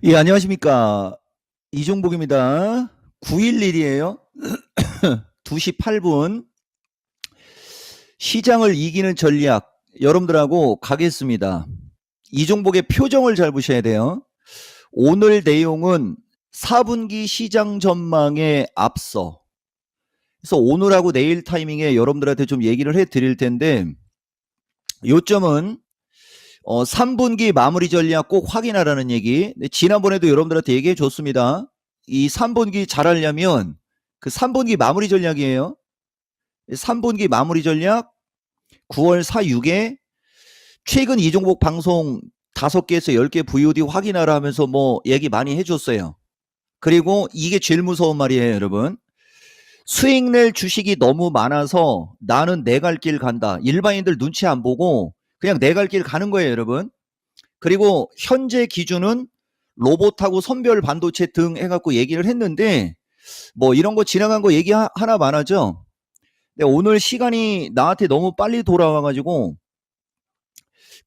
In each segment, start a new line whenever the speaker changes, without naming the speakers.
예, 안녕하십니까. 이종복입니다. 9.11이에요. 2시 8분. 시장을 이기는 전략. 여러분들하고 가겠습니다. 이종복의 표정을 잘 보셔야 돼요. 오늘 내용은 4분기 시장 전망에 앞서. 그래서 오늘하고 내일 타이밍에 여러분들한테 좀 얘기를 해 드릴 텐데, 요점은 3분기 마무리 전략 꼭 확인하라는 얘기. 지난번에도 여러분들한테 얘기해 줬습니다. 이 3분기 잘하려면 그 3분기 마무리 전략이에요. 3분기 마무리 전략 9월 4, 6에 최근 이종복 방송 5개에서 10개 VOD 확인하라 하면서 뭐 얘기 많이 해줬어요. 그리고 이게 제일 무서운 말이에요, 여러분. 수익 낼 주식이 너무 많아서 나는 내 갈 길 간다. 일반인들 눈치 안 보고 그냥 내 갈 길 가는 거예요, 여러분. 그리고 현재 기준은 로봇하고 선별 반도체 등 해갖고 얘기를 했는데 뭐 이런 거 지나간 거 얘기 하나 많아죠. 근데 오늘 시간이 나한테 너무 빨리 돌아와가지고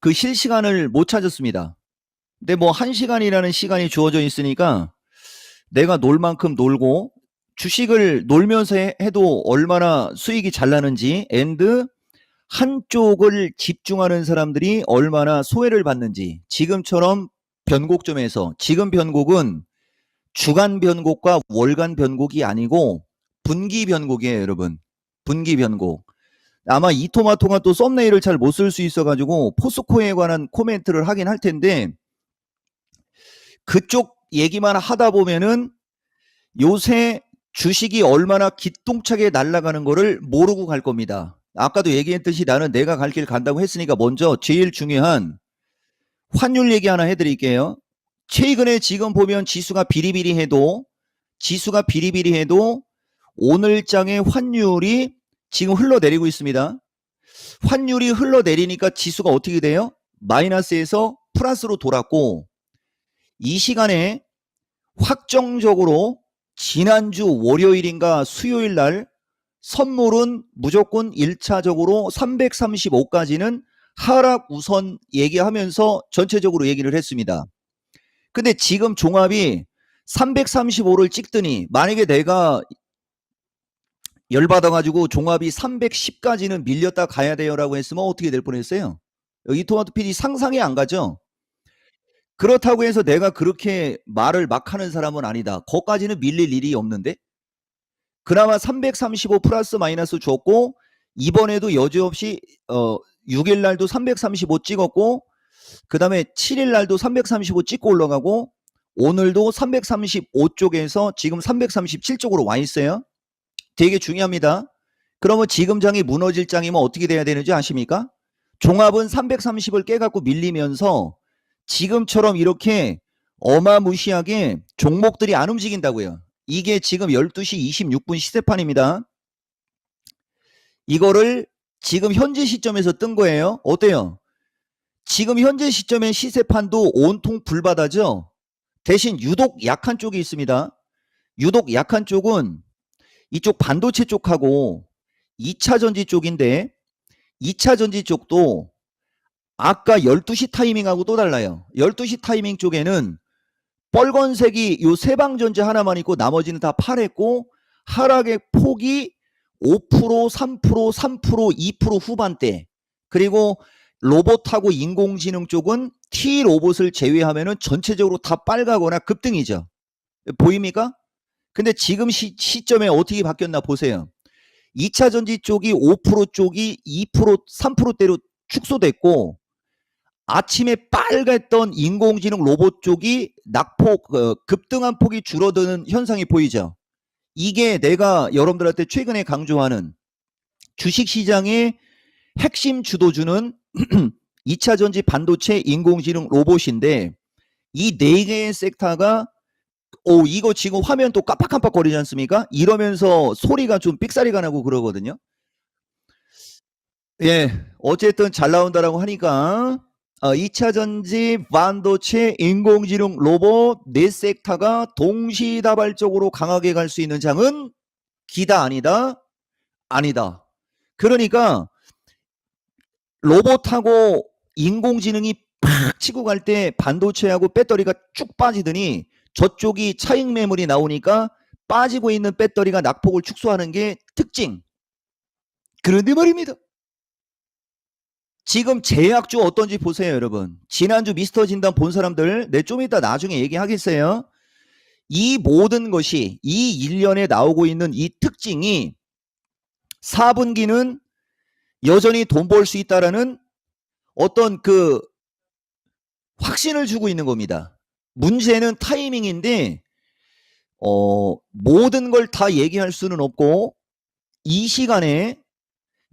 그 실시간을 못 찾았습니다. 근데 뭐 1시간이라는 시간이 주어져 있으니까 내가 놀 만큼 놀고 주식을 놀면서 해도 얼마나 수익이 잘 나는지 앤드 한쪽을 집중하는 사람들이 얼마나 소외를 받는지 지금처럼 변곡점에서 지금 변곡은 주간 변곡과 월간 변곡이 아니고 분기 변곡이에요, 여러분. 분기 변곡. 아마 이토마토가 또 썸네일을 잘 못 쓸 수 있어가지고 포스코에 관한 코멘트를 하긴 할 텐데 그쪽 얘기만 하다 보면은 요새 주식이 얼마나 기똥차게 날아가는 거를 모르고 갈 겁니다. 아까도 얘기했듯이 나는 내가 갈 길 간다고 했으니까 먼저 제일 중요한 환율 얘기 하나 해드릴게요. 최근에 지금 보면 지수가 비리비리해도 오늘장의 환율이 지금 흘러내리고 있습니다. 환율이 흘러내리니까 지수가 어떻게 돼요? 마이너스에서 플러스로 돌았고 이 시간에 확정적으로 지난주 월요일인가 수요일 날 선물은 무조건 1차적으로 335까지는 하락 우선 얘기하면서 전체적으로 얘기를 했습니다. 근데 지금 종합이 335를 찍더니 만약에 내가 열받아가지고 종합이 310까지는 밀렸다 가야 돼요라고 했으면 어떻게 될 뻔했어요? 이 토마토 PD 상상이 안 가죠? 그렇다고 해서 내가 그렇게 말을 막 하는 사람은 아니다. 거기까지는 밀릴 일이 없는데? 그나마 335 플러스 마이너스 줬고 이번에도 여지없이 6일 날도 335 찍었고 그 다음에 7일 날도 335 찍고 올라가고 오늘도 335 쪽에서 지금 337 쪽으로 와 있어요. 되게 중요합니다. 그러면 지금 장이 무너질 장이면 어떻게 돼야 되는지 아십니까? 종합은 330을 깨갖고 밀리면서 지금처럼 이렇게 어마무시하게 종목들이 안 움직인다고요. 이게 지금 12시 26분 시세판입니다. 이거를 지금 현재 시점에서 뜬 거예요. 어때요? 지금 현재 시점의 시세판도 온통 불바다죠. 대신 유독 약한 쪽이 있습니다. 유독 약한 쪽은 이쪽 반도체 쪽하고 2차 전지 쪽인데 2차 전지 쪽도 아까 12시 타이밍하고 또 달라요. 12시 타이밍 쪽에는 빨간색이 요 세방전지 하나만 있고 나머지는 다 파랬고 하락의 폭이 5%, 3%, 3%, 2% 후반대. 그리고 로봇하고 인공지능 쪽은 T 로봇을 제외하면은 전체적으로 다 빨가거나 급등이죠. 보입니까? 근데 지금 시점에 어떻게 바뀌었나 보세요. 2차 전지 쪽이 5% 쪽이 2%, 3%대로 축소됐고 아침에 빨갛던 인공지능 로봇 쪽이 낙폭 급등한 폭이 줄어드는 현상이 보이죠. 이게 내가 여러분들한테 최근에 강조하는 주식시장의 핵심 주도주는 2차 전지 반도체 인공지능 로봇인데 이 4개의 섹터가 이거 지금 화면 또 깜빡깜빡 거리지 않습니까? 이러면서 소리가 좀 삑사리가 나고 그러거든요. 예, 어쨌든 잘 나온다라고 하니까 2차 전지, 반도체, 인공지능, 로봇 네 섹터가 동시다발적으로 강하게 갈 수 있는 장은 기다 아니다? 아니다. 그러니까 로봇하고 인공지능이 팍 치고 갈 때 반도체하고 배터리가 쭉 빠지더니 저쪽이 차익 매물이 나오니까 빠지고 있는 배터리가 낙폭을 축소하는 게 특징. 그런데 말입니다. 지금 제약주 어떤지 보세요, 여러분. 지난주 미스터 진단 본 사람들, 내 좀 이따 나중에 얘기하겠어요. 이 모든 것이 이 1년에 나오고 있는 이 특징이 4분기는 여전히 돈 벌 수 있다라는 어떤 그 확신을 주고 있는 겁니다. 문제는 타이밍인데 모든 걸 다 얘기할 수는 없고 이 시간에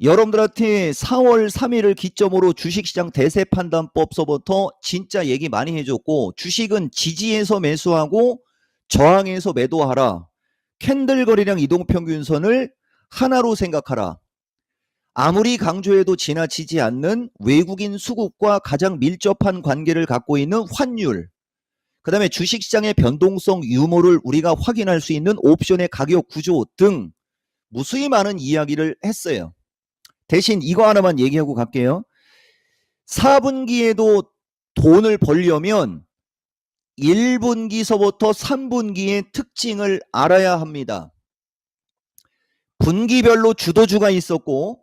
여러분들한테 4월 3일을 기점으로 주식시장 대세판단법서부터 진짜 얘기 많이 해줬고, 주식은 지지에서 매수하고 저항에서 매도하라. 캔들거리랑 이동평균선을 하나로 생각하라. 아무리 강조해도 지나치지 않는 외국인 수급과 가장 밀접한 관계를 갖고 있는 환율, 그 다음에 주식시장의 변동성 유무를 우리가 확인할 수 있는 옵션의 가격 구조 등 무수히 많은 이야기를 했어요. 대신 이거 하나만 얘기하고 갈게요. 4분기에도 돈을 벌려면 1분기서부터 3분기의 특징을 알아야 합니다. 분기별로 주도주가 있었고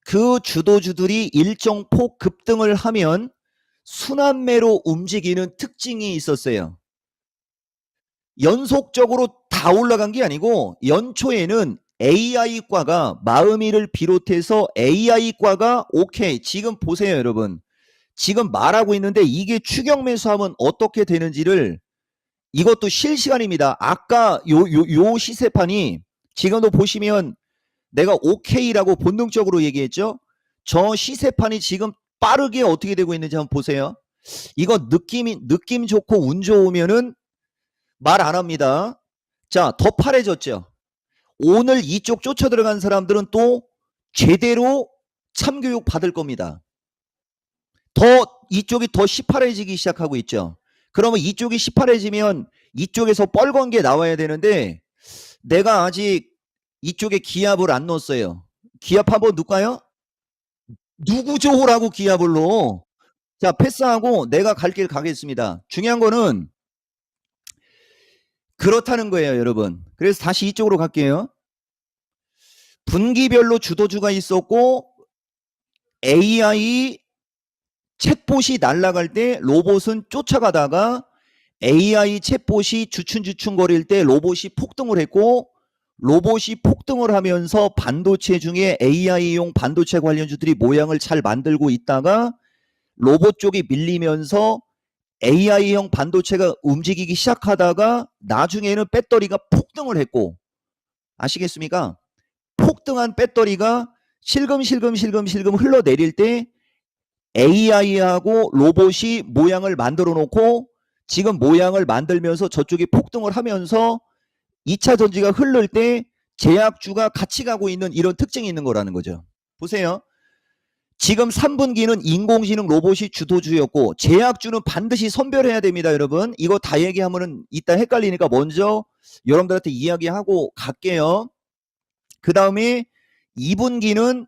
그 주도주들이 일정 폭 급등을 하면 순환매로 움직이는 특징이 있었어요. 연속적으로 다 올라간 게 아니고 연초에는 AI과가 마음이를 비롯해서 AI과가 오케이 지금 보세요 여러분. 지금 말하고 있는데 이게 추격 매수하면 어떻게 되는지를 이것도 실시간입니다. 아까 요 시세판이 지금도 보시면 내가 오케이라고 본능적으로 얘기했죠. 저 시세판이 지금 빠르게 어떻게 되고 있는지 한번 보세요. 이거 느낌 좋고 운 좋으면은 말 안 합니다. 자, 더 파래졌죠. 오늘 이쪽 쫓아 들어간 사람들은 또 제대로 참교육 받을 겁니다. 이쪽이 더 시파래지기 시작하고 있죠. 그러면 이쪽이 시파래지면 이쪽에서 뻘건 게 나와야 되는데 내가 아직 이쪽에 기압을 안 넣었어요. 기압 한번 넣을까요? 누구 좋으라고 기압을 넣어? 자, 패스하고 내가 갈 길 가겠습니다. 중요한 거는 그렇다는 거예요, 여러분. 그래서 다시 이쪽으로 갈게요. 분기별로 주도주가 있었고 AI 챗봇이 날아갈 때 로봇은 쫓아가다가 AI 챗봇이 주춤주춤거릴 때 로봇이 폭등을 했고 로봇이 폭등을 하면서 반도체 중에 AI용 반도체 관련주들이 모양을 잘 만들고 있다가 로봇 쪽이 밀리면서 AI형 반도체가 움직이기 시작하다가 나중에는 배터리가 폭등을 했고 아시겠습니까? 폭등한 배터리가 실금실금 흘러내릴 때 AI하고 로봇이 모양을 만들어 놓고 지금 모양을 만들면서 저쪽이 폭등을 하면서 2차 전지가 흐를 때 제약주가 같이 가고 있는 이런 특징이 있는 거라는 거죠. 보세요. 지금 3분기는 인공지능 로봇이 주도주였고 제약주는 반드시 선별해야 됩니다. 여러분. 이거 다 얘기하면 이따 헷갈리니까 먼저 여러분들한테 이야기하고 갈게요. 그 다음에 2분기는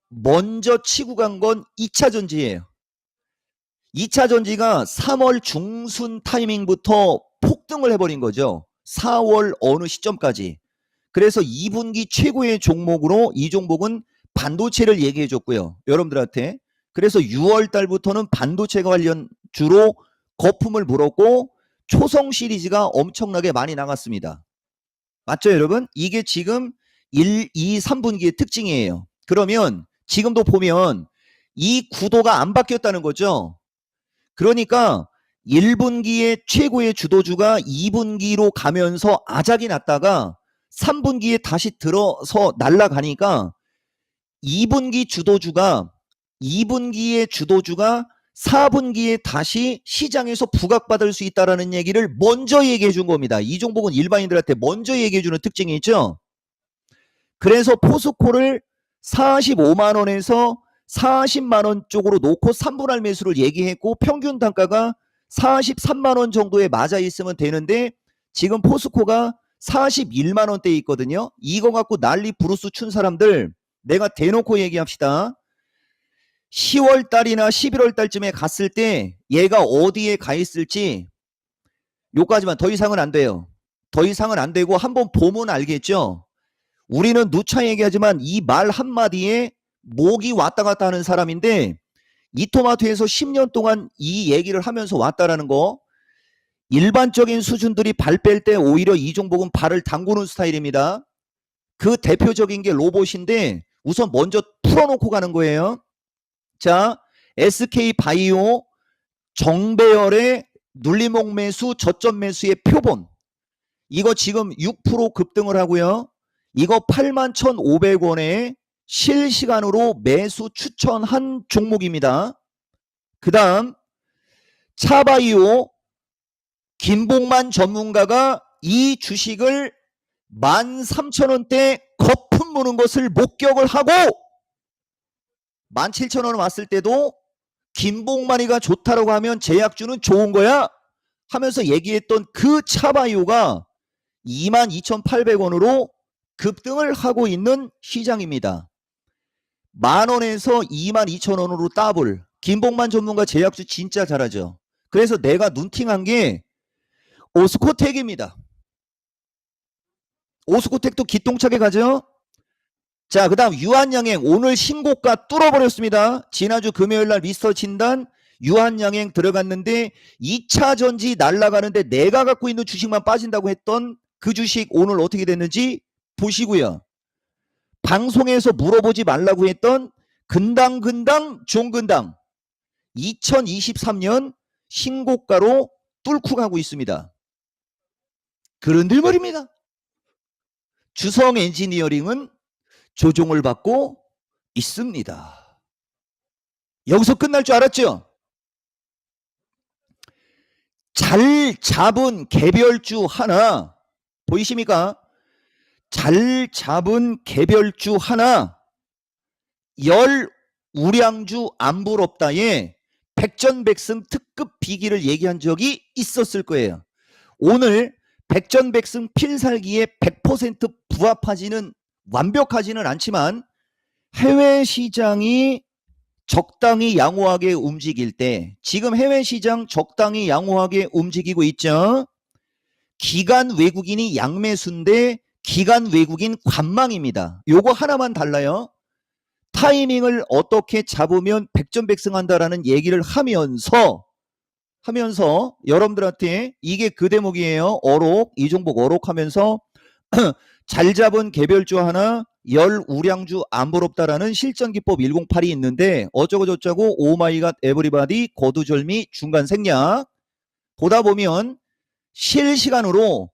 먼저 치고 간 건 2차 전지예요. 2차 전지가 3월 중순 타이밍부터 폭등을 해버린 거죠. 4월 어느 시점까지. 그래서 2분기 최고의 종목으로 이 종목은 반도체를 얘기해 줬고요. 여러분들한테. 그래서 6월 달부터는 반도체 관련 주로 거품을 물었고 초성 시리즈가 엄청나게 많이 나갔습니다. 맞죠, 여러분? 이게 지금 1, 2, 3분기의 특징이에요. 그러면 지금도 보면 이 구도가 안 바뀌었다는 거죠. 그러니까 1분기의 최고의 주도주가 2분기로 가면서 아작이 났다가 3분기에 다시 들어서 날아가니까 2분기의 주도주가 4분기에 다시 시장에서 부각받을 수 있다는 얘기를 먼저 얘기해 준 겁니다. 이 종목은 일반인들한테 먼저 얘기해 주는 특징이 있죠. 그래서 포스코를 45만원에서 40만원 쪽으로 놓고 3분할 매수를 얘기했고 평균 단가가 43만원 정도에 맞아 있으면 되는데 지금 포스코가 41만원대에 있거든요. 이거 갖고 난리 부르스 춘 사람들 내가 대놓고 얘기합시다. 10월 달이나 11월 달쯤에 갔을 때 얘가 어디에 가 있을지 요까지만, 더 이상은 안 돼요. 더 이상은 안 되고 한번 보면 알겠죠. 우리는 누차 얘기하지만 이 말 한마디에 목이 왔다 갔다 하는 사람인데, 이 토마토에서 10년 동안 이 얘기를 하면서 왔다라는 거, 일반적인 수준들이 발 뺄 때 오히려 이종복은 발을 담그는 스타일입니다. 그 대표적인 게 로봇인데 우선 먼저 풀어놓고 가는 거예요. 자, SK바이오 정배열의 눌림목 매수, 저점 매수의 표본. 이거 지금 6% 급등을 하고요. 이거 81,500원에 실시간으로 매수 추천한 종목입니다. 그 다음 차바이오 김봉만 전문가가 이 주식을 13,000원대 거품 무는 것을 목격을 하고 17,000원 왔을 때도 김봉만이가 좋다라고 하면 제약주는 좋은 거야 하면서 얘기했던 그 차바이오가 22,800원으로 급등을 하고 있는 시장입니다. 만원에서 22,000원으로 더블. 김봉만 전문가 제약주 진짜 잘하죠. 그래서 내가 눈팅한 게 오스코텍입니다. 오스코텍도 기똥차게 가죠. 자, 그 다음 유한양행 오늘 신고가 뚫어버렸습니다. 지난주 금요일날 미스터 진단 유한양행 들어갔는데 2차 전지 날아가는데 내가 갖고 있는 주식만 빠진다고 했던 그 주식 오늘 어떻게 됐는지 보시고요. 방송에서 물어보지 말라고 했던 근당 종근당 2023년 신고가로 뚫고 가고 있습니다. 그런들 말입니다. 주성 엔지니어링은 조종을 받고 있습니다. 여기서 끝날 줄 알았죠? 잘 잡은 개별주 하나 보이십니까? 잘 잡은 개별주 하나, 열 우량주 안 부럽다에 백전백승 특급 비기를 얘기한 적이 있었을 거예요. 오늘 백전백승 필살기에 100% 부합하지는 완벽하지는 않지만 해외 시장이 적당히 양호하게 움직일 때, 지금 해외 시장 적당히 양호하게 움직이고 있죠. 기관 외국인이 양매수인데 기관 외국인 관망입니다. 요거 하나만 달라요. 타이밍을 어떻게 잡으면 백전백승한다라는 얘기를 하면서 여러분들한테 이게 그 대목이에요. 어록, 이종복 어록 하면서 잘 잡은 개별주 하나, 열 우량주 안 부럽다라는 실전기법 108이 있는데 어쩌고 저쩌고 오마이갓 에브리바디 거두절미 중간 생략 보다 보면 실시간으로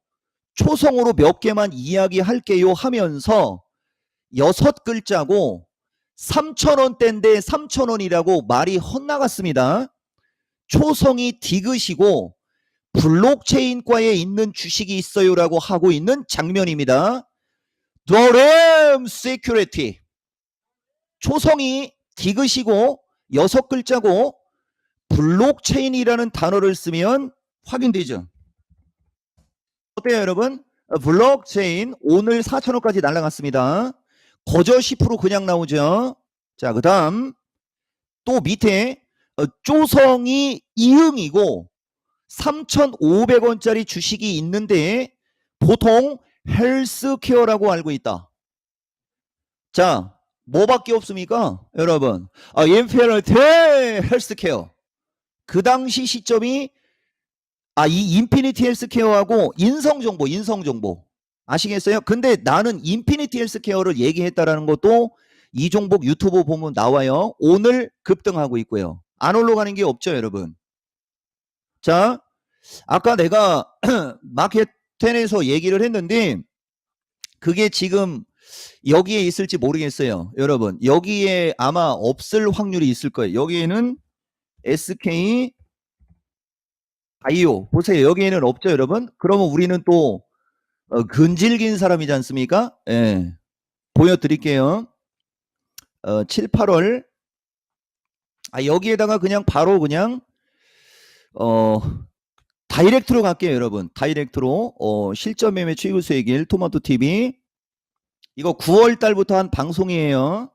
초성으로 몇 개만 이야기할게요 하면서 6글자고 3,000원대인데 3,000원이라고 말이 헛나갔습니다. 초성이 디귿이고 블록체인과에 있는 주식이 있어요라고 하고 있는 장면입니다. 도렘 세큐리티. 초성이 디귿이고 6글자고 블록체인이라는 단어를 쓰면 확인되죠. 어때요 여러분? 블록체인 오늘 4,000원까지 날아갔습니다. 거저 10% 그냥 나오죠. 자, 그 다음 또 밑에 조성이 이응이고 3,500원짜리 주식이 있는데 보통 헬스케어라고 알고 있다. 자, 뭐밖에 없습니까 여러분? 인피니티 헬스케어. 그 당시 시점이 이 인피니티 헬스케어하고 인성정보 아시겠어요? 근데 나는 인피니티 헬스케어를 얘기했다라는 것도 이종복 유튜브 보면 나와요. 오늘 급등하고 있고요. 안 올라가는 게 없죠 여러분. 자, 아까 내가 마켓10에서 얘기를 했는데 그게 지금 여기에 있을지 모르겠어요 여러분. 여기에 아마 없을 확률이 있을 거예요. 여기에는 SK 바이오 보세요. 여기에는 없죠 여러분. 그러면 우리는 또 근질긴 사람이지 않습니까? 예. 보여드릴게요. 7, 8월 여기에다가 그냥 바로 그냥 다이렉트로 갈게요 여러분. 다이렉트로 실전 매매 최고 수익일 토마토 TV. 이거 9월 달부터 한 방송이에요.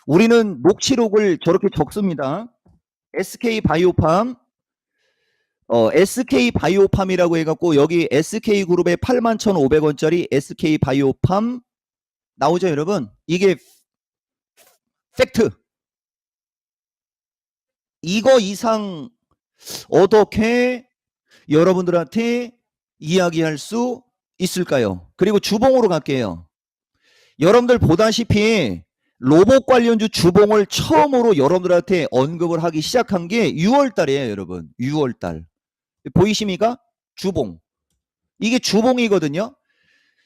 우리는 녹취록을 저렇게 적습니다. SK바이오팜, SK바이오팜이라고 해갖고 여기 SK그룹의 81,500원짜리 SK바이오팜 나오죠, 여러분? 이게 팩트. 이거 이상 어떻게 여러분들한테 이야기할 수 있을까요? 그리고 주봉으로 갈게요. 여러분들 보다시피 로봇 관련주 주봉을 처음으로 여러분들한테 언급을 하기 시작한 게 6월 달이에요, 여러분. 6월 달. 보이십니까? 주봉. 이게 주봉이거든요.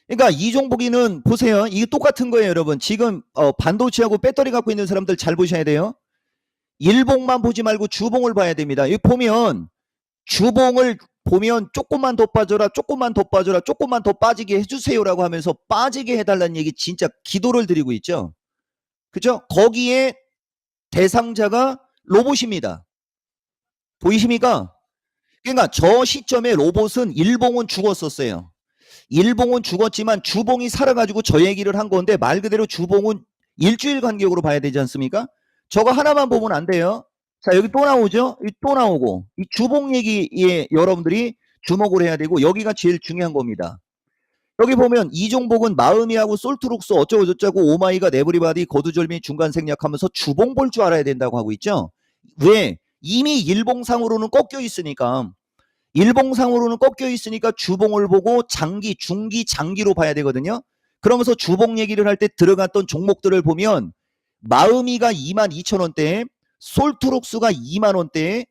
그러니까 이종복이는 보세요. 이게 똑같은 거예요, 여러분. 지금 반도체하고 배터리 갖고 있는 사람들 잘 보셔야 돼요. 일봉만 보지 말고 주봉을 봐야 됩니다. 여기 보면 주봉을 보면 조금만 더 빠져라, 조금만 더 빠져라, 조금만 더 빠지게 해주세요라고 하면서 빠지게 해달라는 얘기 진짜 기도를 드리고 있죠. 그죠? 거기에 대상자가 로봇입니다. 보이십니까? 그러니까 저 시점에 로봇은 일봉은 죽었었어요. 일봉은 죽었지만 주봉이 살아가지고 저 얘기를 한 건데 말 그대로 주봉은 일주일 간격으로 봐야 되지 않습니까? 저거 하나만 보면 안 돼요. 자, 여기 또 나오죠? 여기 또 나오고 이 주봉 얘기에 여러분들이 주목을 해야 되고 여기가 제일 중요한 겁니다. 여기 보면 이종복은 마음이하고 솔트룩스 어쩌고 저쩌고 오마이가 네브리바디 거두절미 중간 생략하면서 주봉 볼 줄 알아야 된다고 하고 있죠. 왜? 이미 일봉상으로는 꺾여 있으니까 일봉상으로는 꺾여 있으니까 주봉을 보고 장기, 중기, 장기로 봐야 되거든요. 그러면서 주봉 얘기를 할 때 들어갔던 종목들을 보면 마음이가 22,000원대에 솔트룩스가 2만원대에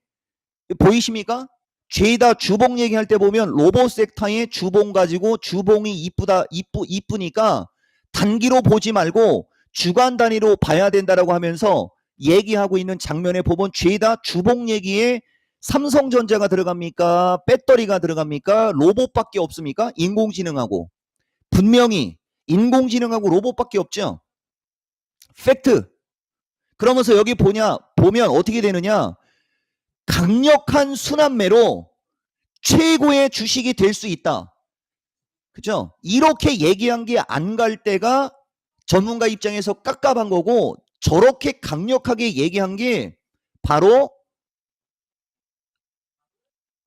보이십니까? 죄다 주봉 얘기할 때 보면 로봇 섹터의 주봉 가지고 주봉이 이쁘니까 단기로 보지 말고 주간 단위로 봐야 된다라고 하면서 얘기하고 있는 장면에 보면 죄다 주봉 얘기에 삼성전자가 들어갑니까? 배터리가 들어갑니까? 로봇밖에 없습니까? 인공지능하고. 분명히 인공지능하고 로봇밖에 없죠. 팩트. 그러면서 여기 보면 어떻게 되느냐? 강력한 순환매로 최고의 주식이 될 수 있다. 그죠? 이렇게 얘기한 게 안 갈 때가 전문가 입장에서 깝깝한 거고 저렇게 강력하게 얘기한 게 바로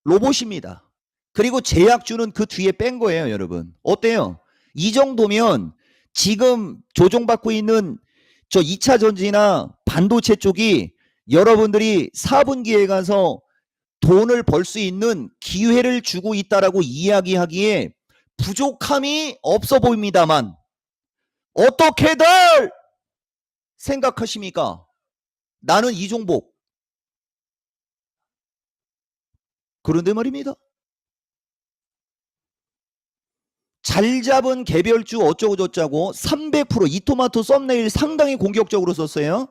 로봇입니다. 그리고 제약주는 그 뒤에 뺀 거예요, 여러분. 어때요? 이 정도면 지금 조종받고 있는 저 2차 전지나 반도체 쪽이 여러분들이 4분기에 가서 돈을 벌 수 있는 기회를 주고 있다라고 이야기하기에 부족함이 없어 보입니다만 어떻게들 생각하십니까? 나는 이종복. 그런데 말입니다. 잘 잡은 개별주 어쩌고 저쩌고 300% 이토마토 썸네일 상당히 공격적으로 썼어요.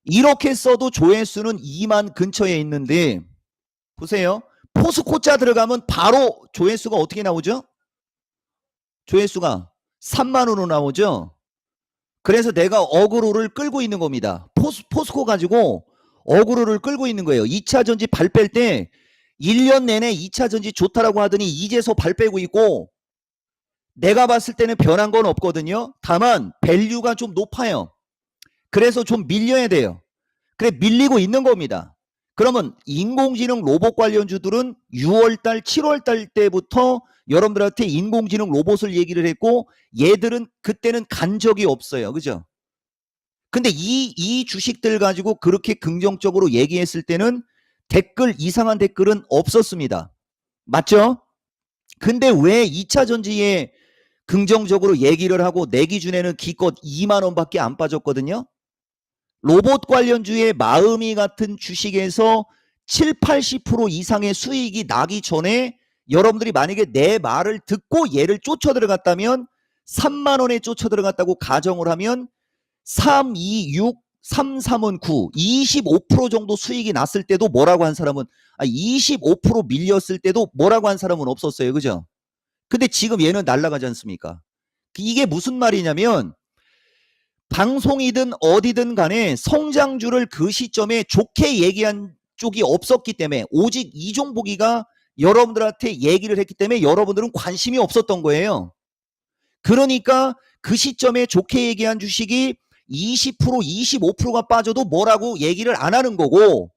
이렇게 써도 조회수는 2만 근처에 있는데 보세요. 포스코자 들어가면 바로 조회수가 어떻게 나오죠? 조회수가 3만으로 나오죠. 그래서 내가 어그로를 끌고 있는 겁니다. 포스코 가지고 어그로를 끌고 있는 거예요. 2차 전지 발 뺄 때 1년 내내 2차 전지 좋다라고 하더니 이제서 발 빼고 있고 내가 봤을 때는 변한 건 없거든요. 다만 밸류가 좀 높아요. 그래서 좀 밀려야 돼요. 그래 밀리고 있는 겁니다. 그러면 인공지능 로봇 관련주들은 6월달 7월달 때부터 여러분들한테 인공지능 로봇을 얘기를 했고 얘들은 그때는 간 적이 없어요. 그죠? 근데 이 주식들 가지고 그렇게 긍정적으로 얘기했을 때는 이상한 댓글은 없었습니다. 맞죠? 근데 왜 2차 전지에 긍정적으로 얘기를 하고 내 기준에는 기껏 2만 원밖에 안 빠졌거든요. 로봇 관련주의 마음이 같은 주식에서 7, 80% 이상의 수익이 나기 전에 여러분들이 만약에 내 말을 듣고 얘를 쫓아 들어갔다면 3만 원에 쫓아 들어갔다고 가정을 하면 3, 2, 6, 3, 3은 9, 25% 정도 수익이 났을 때도 뭐라고 한 사람은 25% 밀렸을 때도 뭐라고 한 사람은 없었어요. 그죠? 근데 지금 얘는 날아가지 않습니까? 이게 무슨 말이냐면 방송이든 어디든 간에 성장주를 그 시점에 좋게 얘기한 쪽이 없었기 때문에 오직 이종복이가 여러분들한테 얘기를 했기 때문에 여러분들은 관심이 없었던 거예요. 그러니까 그 시점에 좋게 얘기한 주식이 20%, 25%가 빠져도 뭐라고 얘기를 안 하는 거고,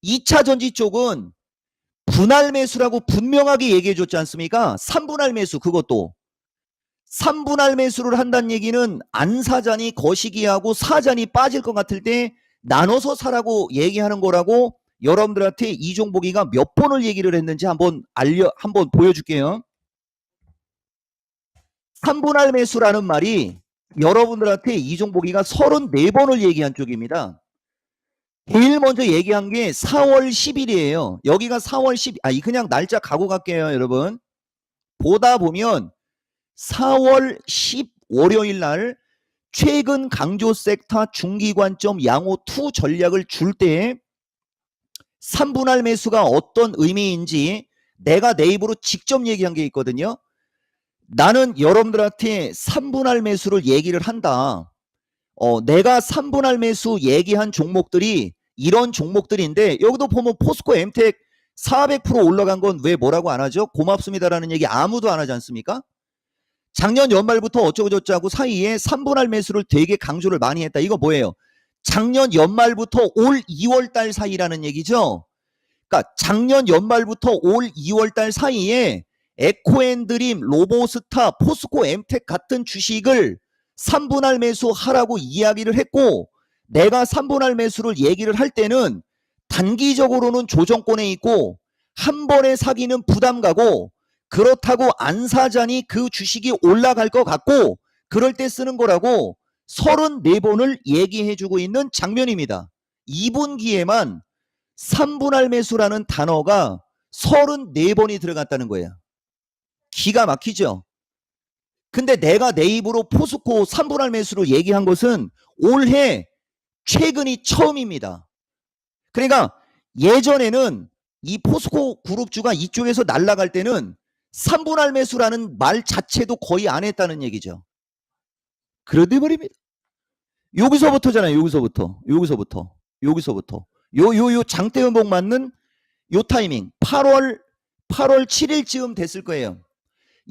2차 전지 쪽은 분할 매수라고 분명하게 얘기해 줬지 않습니까? 3분할 매수, 그것도 3분할 매수를 한다는 얘기는 안 사자니 거시기하고 사자니 빠질 것 같을 때 나눠서 사라고 얘기하는 거라고 여러분들한테 이종복이가 몇 번을 얘기를 했는지 한번 보여줄게요. 3분할 매수라는 말이 여러분들한테 이종복이가 34번을 얘기한 쪽입니다. 제일 먼저 얘기한 게 4월 10일이에요. 여기가 4월 10일, 그냥 날짜 가고 갈게요, 여러분. 보다 보면 4월 10 월요일 날 최근 강조 섹터 중기관점 양호 2 전략을 줄 때 3분할 매수가 어떤 의미인지 내가 내 입으로 직접 얘기한 게 있거든요. 나는 여러분들한테 3분할 매수를 얘기를 한다. 내가 3분할 매수 얘기한 종목들이 이런 종목들인데, 여기도 보면 포스코 엠텍 400% 올라간 건 왜 뭐라고 안 하죠? 고맙습니다라는 얘기 아무도 안 하지 않습니까? 작년 연말부터 어쩌고저쩌고 사이에 3분할 매수를 되게 강조를 많이 했다. 이거 뭐예요? 작년 연말부터 올 2월달 사이라는 얘기죠. 그러니까 작년 연말부터 올 2월달 사이에 에코앤드림, 로보스타, 포스코 엠텍 같은 주식을 3분할 매수하라고 이야기를 했고, 내가 3분할 매수를 얘기를 할 때는 단기적으로는 조정권에 있고 한 번에 사기는 부담 가고, 그렇다고 안 사자니 그 주식이 올라갈 것 같고 그럴 때 쓰는 거라고 34번을 얘기해주고 있는 장면입니다. 2분기에만 3분할 매수라는 단어가 34번이 들어갔다는 거예요. 기가 막히죠? 근데 내가 내 입으로 포스코 3분할 매수로 얘기한 것은 올해 최근이 처음입니다. 그러니까 예전에는 이 포스코 그룹주가 이쪽에서 날아갈 때는 3분할 매수라는 말 자체도 거의 안 했다는 얘기죠. 그런데 말입니다. 여기서부터잖아요. 여기서부터 요 장대음봉 맞는 요 타이밍 8월 7일쯤 됐을 거예요.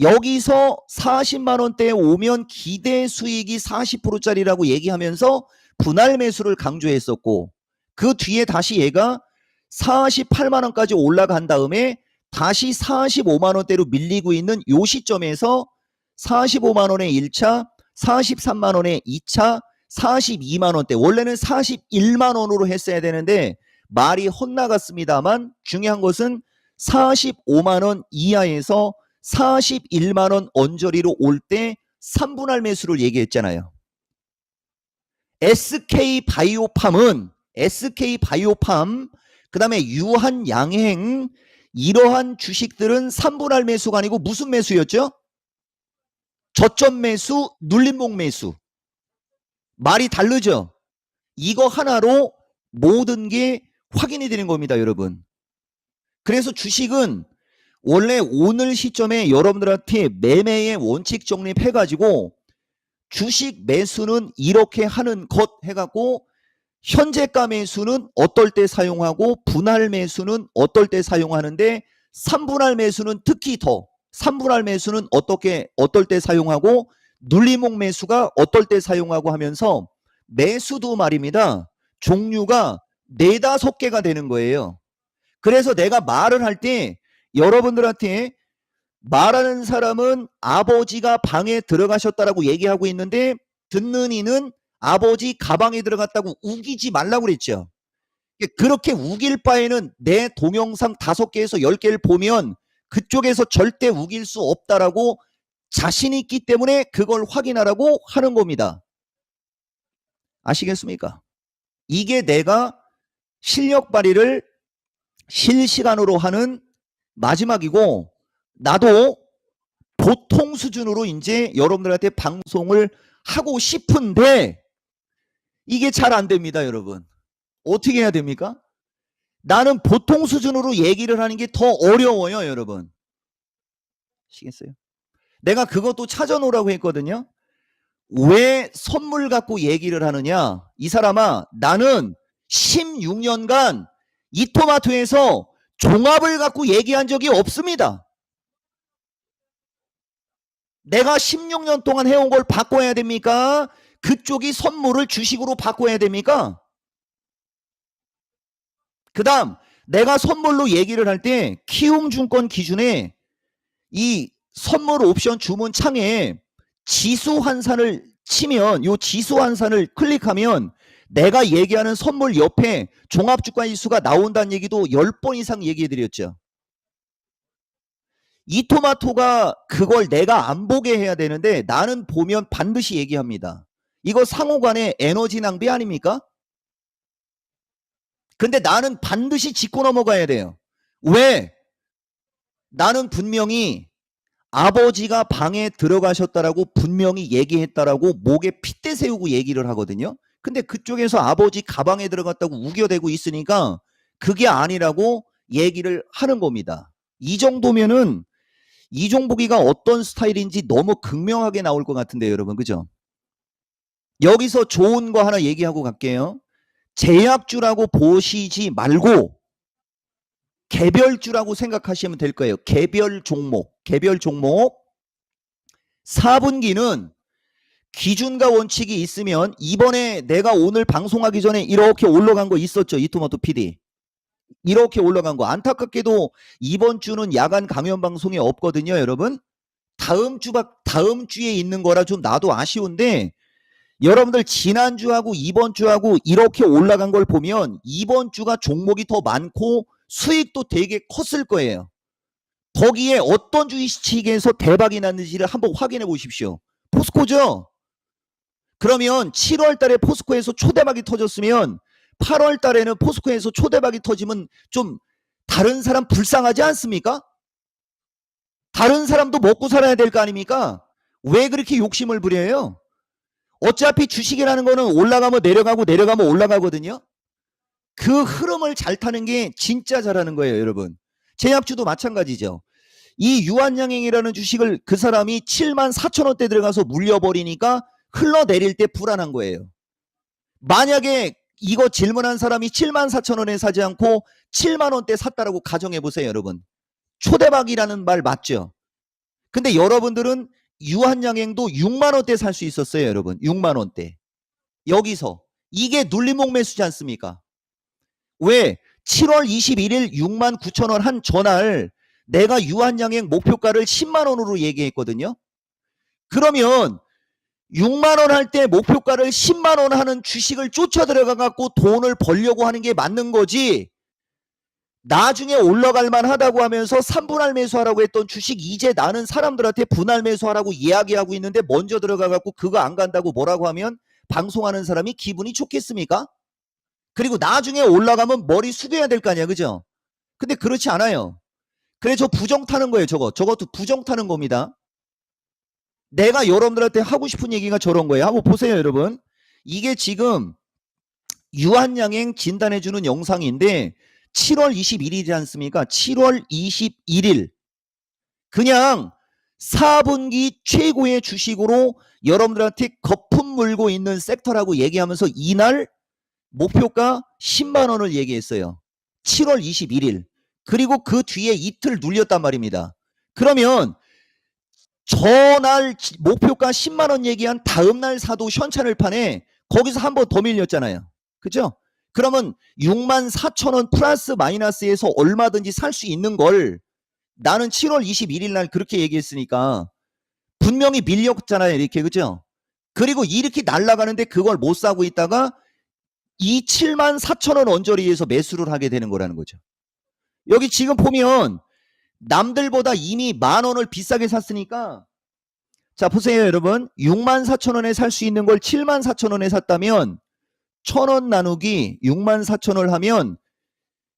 여기서 40만원대에 오면 기대 수익이 40%짜리라고 얘기하면서 분할 매수를 강조했었고, 그 뒤에 다시 얘가 48만원까지 올라간 다음에 다시 45만원대로 밀리고 있는 요 시점에서 45만원에 1차, 43만원에 2차, 42만원대, 원래는 41만원으로 했어야 되는데 말이 헛나갔습니다만, 중요한 것은 45만원 이하에서 41만원 언저리로 올 때 3분할 매수를 얘기했잖아요. SK바이오팜은 SK바이오팜, 그 다음에 유한양행, 이러한 주식들은 3분할 매수가 아니고 무슨 매수였죠? 저점 매수, 눌림목 매수. 말이 다르죠? 이거 하나로 모든 게 확인이 되는 겁니다, 여러분. 그래서 주식은 원래 오늘 시점에 여러분들한테 매매의 원칙 정립해가지고 주식 매수는 이렇게 하는 것 해갖고 현재가 매수는 어떨 때 사용하고 분할 매수는 어떨 때 사용하는데, 3분할 매수는 특히 더 3분할 매수는 어떨 때 사용하고 눌림목 매수가 어떨 때 사용하고 하면서 매수도 말입니다. 종류가 4-5개가 되는 거예요. 그래서 내가 말을 할 때 여러분들한테 말하는 사람은 아버지가 방에 들어가셨다라고 얘기하고 있는데 듣는 이는 아버지 가방에 들어갔다고 우기지 말라고 그랬죠. 그렇게 우길 바에는 내 동영상 5개에서 10개를 보면 그쪽에서 절대 우길 수 없다라고 자신 있기 때문에 그걸 확인하라고 하는 겁니다. 아시겠습니까? 이게 내가 실력 발휘를 실시간으로 하는 마지막이고, 나도 보통 수준으로 이제 여러분들한테 방송을 하고 싶은데 이게 잘 안 됩니다, 여러분. 어떻게 해야 됩니까? 나는 보통 수준으로 얘기를 하는 게 더 어려워요, 여러분. 아시겠어요? 내가 그것도 찾아놓으라고 했거든요. 왜 선물 갖고 얘기를 하느냐? 이 사람아, 나는 16년간 이토마토에서 종합을 갖고 얘기한 적이 없습니다. 내가 16년 동안 해온 걸 바꿔야 됩니까? 그쪽이 선물을 주식으로 바꿔야 됩니까? 그 다음 내가 선물로 얘기를 할 때 키움증권 기준에 이 선물 옵션 주문 창에 지수 환산을 치면, 요 지수 환산을 클릭하면 내가 얘기하는 선물 옆에 종합주가지수가 나온다는 얘기도 10번 이상 얘기해 드렸죠. 이 토마토가 그걸 내가 안 보게 해야 되는데 나는 보면 반드시 얘기합니다. 이거 상호간의 에너지 낭비 아닙니까? 근데 나는 반드시 짚고 넘어가야 돼요. 왜? 나는 분명히 아버지가 방에 들어가셨다라고 분명히 얘기했다라고 목에 핏대 세우고 얘기를 하거든요. 근데 그쪽에서 아버지 가방에 들어갔다고 우겨대고 있으니까 그게 아니라고 얘기를 하는 겁니다. 이 정도면은 이종복이가 어떤 스타일인지 너무 극명하게 나올 것 같은데요, 여러분. 그죠? 여기서 좋은 거 하나 얘기하고 갈게요. 제약주라고 보시지 말고 개별주라고 생각하시면 될 거예요. 개별 종목. 4분기는 기준과 원칙이 있으면 이번에 내가 오늘 방송하기 전에 이렇게 올라간 거 있었죠. 이토마토 PD. 이렇게 올라간 거. 안타깝게도 이번 주는 야간 강연 방송이 없거든요, 여러분. 다음 주에 있는 거라 좀 나도 아쉬운데 여러분들 지난주하고 이번 주하고 이렇게 올라간 걸 보면 이번 주가 종목이 더 많고 수익도 되게 컸을 거예요. 거기에 어떤 주식에서 대박이 났는지를 한번 확인해 보십시오. 포스코죠? 그러면 7월 달에 포스코에서 초대박이 터졌으면 8월 달에는 포스코에서 초대박이 터지면 좀 다른 사람 불쌍하지 않습니까? 다른 사람도 먹고 살아야 될 거 아닙니까? 왜 그렇게 욕심을 부려요? 어차피 주식이라는 거는 올라가면 내려가고 내려가면 올라가거든요. 그 흐름을 잘 타는 게 진짜 잘하는 거예요, 여러분. 제약주도 마찬가지죠. 이 유한양행이라는 주식을 그 사람이 74,000원대 들어가서 물려버리니까 흘러내릴 때 불안한 거예요. 만약에 이거 질문한 사람이 74,000원에 사지 않고 7만원대 샀다라고 가정해보세요, 여러분. 초대박이라는 말 맞죠? 근데 여러분들은 유한양행도 6만원대 살 수 있었어요, 여러분. 6만원대. 여기서. 이게 눌림목 매수지 않습니까? 왜? 7월 21일 69,000원 한 전날 내가 유한양행 목표가를 10만원으로 얘기했거든요. 그러면 6만원 할 때 목표가를 10만원 하는 주식을 쫓아 들어가 갖고 돈을 벌려고 하는 게 맞는 거지, 나중에 올라갈 만하다고 하면서 3분할 매수하라고 했던 주식 이제 나는 사람들한테 분할 매수하라고 이야기하고 있는데 먼저 들어가 갖고 그거 안 간다고 뭐라고 하면 방송하는 사람이 기분이 좋겠습니까? 그리고 나중에 올라가면 머리 숙여야 될 거 아니야, 그죠? 근데 그렇지 않아요. 그래서 부정 타는 거예요. 저것도 부정 타는 겁니다. 내가 여러분들한테 하고 싶은 얘기가 저런 거예요. 한번 보세요, 여러분. 이게 지금 유한양행 진단해주는 영상인데 7월 21일이지 않습니까? 7월 21일 그냥 4분기 최고의 주식으로 여러분들한테 거품 물고 있는 섹터라고 얘기하면서 이날 목표가 10만원을 얘기했어요. 7월 21일. 그리고 그 뒤에 이틀 눌렸단 말입니다. 그러면 저날 목표가 10만원 얘기한 다음날 사도 현찰을 파네 거기서 한 번 더 밀렸잖아요. 그죠? 그러면 64,000원 플러스 마이너스에서 얼마든지 살 수 있는 걸 나는 7월 21일 날 그렇게 얘기했으니까 분명히 밀렸잖아요. 이렇게. 그죠? 그리고 이렇게 날아가는데 그걸 못 사고 있다가 이 74,000원 언저리에서 매수를 하게 되는 거라는 거죠. 여기 지금 보면 남들보다 이미 10,000원을 비싸게 샀으니까 자 보세요, 여러분. 64,000원에 살 수 있는 걸 74,000원에 샀다면 1,000원 나누기 64,000원을 하면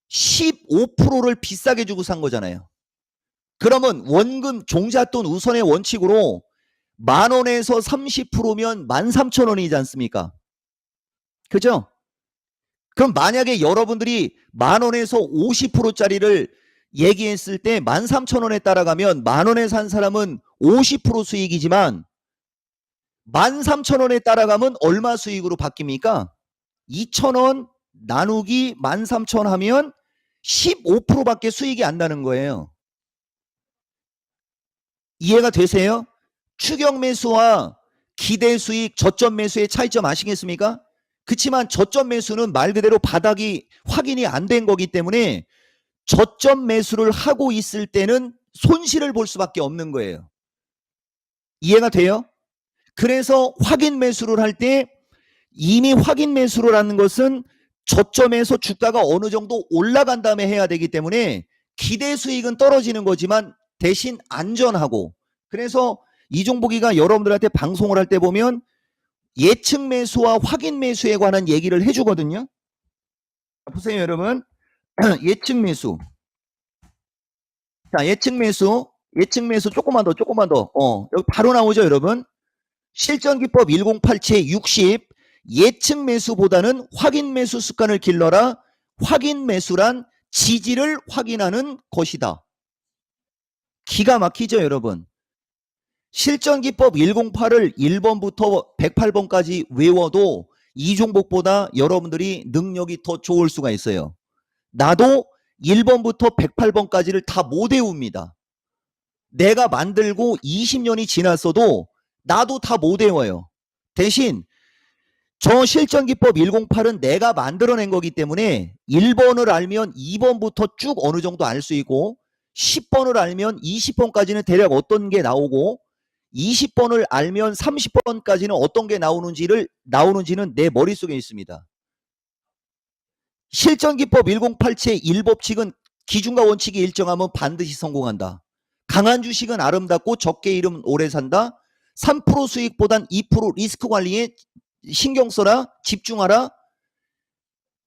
15%를 비싸게 주고 산 거잖아요. 그러면 원금 종잣돈 우선의 원칙으로 10,000원에서 30%면 13,000원이지 않습니까? 그죠? 그럼 만약에 여러분들이 10,000원에서 50%짜리를 얘기했을 때 13,000원에 따라가면 10,000원에 산 사람은 50% 수익이지만 13,000원에 따라가면 얼마 수익으로 바뀝니까? 2,000원 나누기 13,000 하면 15%밖에 수익이 안 나는 거예요. 이해가 되세요? 추격 매수와 기대 수익, 저점 매수의 차이점 아시겠습니까? 그렇지만 저점 매수는 말 그대로 바닥이 확인이 안 된 거기 때문에 저점 매수를 하고 있을 때는 손실을 볼 수밖에 없는 거예요. 이해가 돼요? 그래서 확인 매수를 할 때 이미 확인 매수를 하는 것은 저점에서 주가가 어느 정도 올라간 다음에 해야 되기 때문에 기대 수익은 떨어지는 거지만 대신 안전하고, 그래서 이종복이가 여러분들한테 방송을 할 때 보면 예측 매수와 확인 매수에 관한 얘기를 해주거든요. 보세요 여러분. 예측 매수. 자, 예측 매수 조금만 더 여기 바로 나오죠 여러분. 실전기법 1087 60 예측 매수보다는 확인 매수 습관을 길러라. 확인 매수란 지지를 확인하는 것이다. 기가 막히죠 여러분. 실전기법 108을 1번부터 108번까지 외워도 이종복보다 여러분들이 능력이 더 좋을 수가 있어요. 나도 1번부터 108번까지를 다 못 외웁니다. 내가 만들고 20년이 지났어도 나도 다 못 외워요. 대신 저 실전기법 108은 내가 만들어낸 거기 때문에 1번을 알면 2번부터 쭉 어느 정도 알 수 있고 10번을 알면 20번까지는 대략 어떤 게 나오고 20번을 알면 30번까지는 어떤 게 나오는지는 내 머릿속에 있습니다. 실전기법 1087 1법칙은 기준과 원칙이 일정하면 반드시 성공한다. 강한 주식은 아름답고 적게 잃으면 오래 산다. 3% 수익보단 2% 리스크 관리에 신경 써라. 집중하라.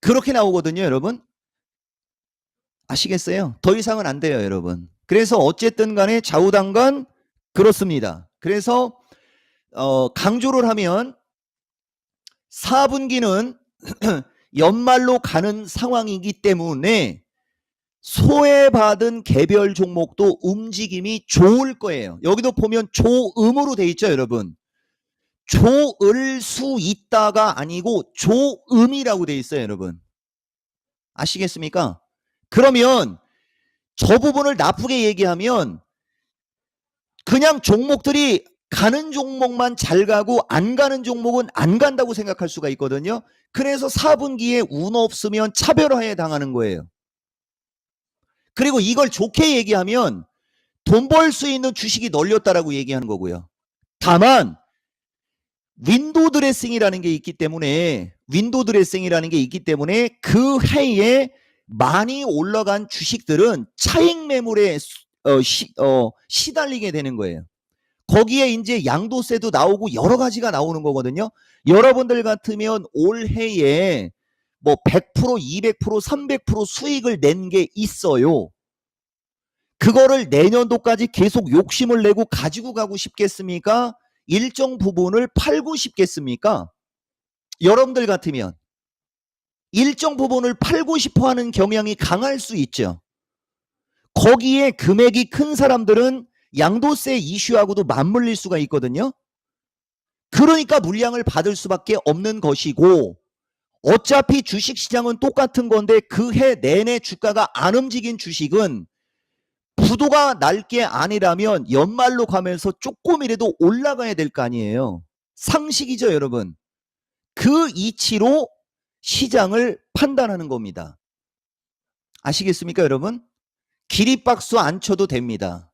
그렇게 나오거든요 여러분. 아시겠어요? 더 이상은 안 돼요 여러분. 그래서 어쨌든 간에 좌우당간 그렇습니다. 그래서 강조를 하면 4분기는 연말로 가는 상황이기 때문에 소외받은 개별 종목도 움직임이 좋을 거예요. 여기도 보면 조음으로 돼 있죠 여러분. 좋을 수 있다가 아니고 조음이라고 돼 있어요 여러분. 아시겠습니까? 그러면 저 부분을 나쁘게 얘기하면 그냥 종목들이 가는 종목만 잘 가고 안 가는 종목은 안 간다고 생각할 수가 있거든요. 그래서 4분기에 운 없으면 차별화에 당하는 거예요. 그리고 이걸 좋게 얘기하면 돈 벌 수 있는 주식이 널렸다라고 얘기하는 거고요. 다만 윈도우 드레싱이라는 게 있기 때문에 그 해에 많이 올라간 주식들은 차익 매물에 시달리게 되는 거예요. 거기에 이제 양도세도 나오고 여러 가지가 나오는 거거든요. 여러분들 같으면 올해에 뭐 100%, 200%, 300% 수익을 낸 게 있어요. 그거를 내년도까지 계속 욕심을 내고 가지고 가고 싶겠습니까? 일정 부분을 팔고 싶겠습니까? 여러분들 같으면 일정 부분을 팔고 싶어 하는 경향이 강할 수 있죠. 거기에 금액이 큰 사람들은 양도세 이슈하고도 맞물릴 수가 있거든요. 그러니까 물량을 받을 수밖에 없는 것이고, 어차피 주식시장은 똑같은 건데 그 해 내내 주가가 안 움직인 주식은 부도가 날 게 아니라면 연말로 가면서 조금이라도 올라가야 될 거 아니에요. 상식이죠 여러분. 그 이치로 시장을 판단하는 겁니다. 아시겠습니까 여러분? 기립박수 안 쳐도 됩니다.